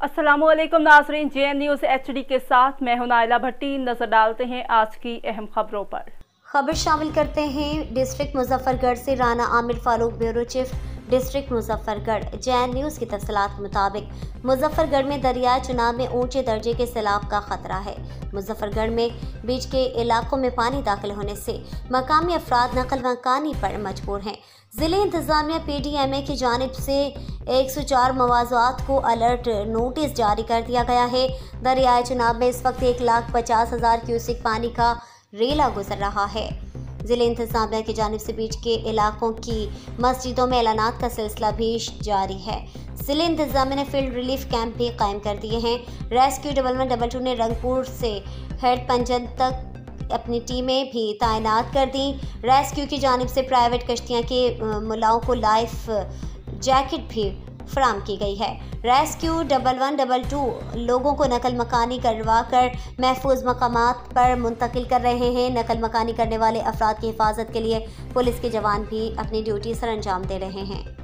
अस्सलामुअलैकुम नाज़रीन, JN news HD के साथ मैं हूं नाइला भट्टी। नजर डालते हैं आज की अहम खबरों पर। खबर शामिल करते हैं डिस्ट्रिक्ट मुजफ्फरगढ़ से। Rana Aamir Farooq, bureau chief district Muzaffargarh. JN news की तफसीलात के मुताबिक मुजफ्फरगढ़ में दरियाए चनाब में ऊंचे दर्जे के सैलाब का खतरा है। मुजफ्फरगढ़ में बीच के इलाकों में पानी दाखिल होने से मकामी अफराद नकल मकानी पर मजबूर हैं। ज़िले इंतज़ामिया PDMA की जानिब से 104 मवाज़ात को अलर्ट नोटिस जारी कर दिया गया है। दरियाए चनाब में इस वक्त 1,50,000 क्यूसिक पानी का रेला गुजर रहा है। ज़िले इंतज़ामिया की जानिब से बीच के इलाकों की मस्जिदों में ऐलानात का सिलसिला भी जारी है। ज़िले इंतज़ामिया ने फील्ड रिलीफ कैंप भी कायम कर दिए हैं। रेस्क्यू 1112 ने रंगपुर से हेड पंजन तक अपनी टीमें भी तैनात कर दी। रेस्क्यू की जानिब से प्राइवेट कश्तियाँ के मुलाओं को लाइफ जैकेट भी फराम की गई है। रेस्क्यू 1112 लोगों को नकल मकानी करवा कर महफूज मकामात पर मुंतकिल कर रहे हैं। नकल मकानी करने वाले अफराद की हिफाजत के लिए पुलिस के जवान भी अपनी ड्यूटी सर अंजाम दे रहे हैं।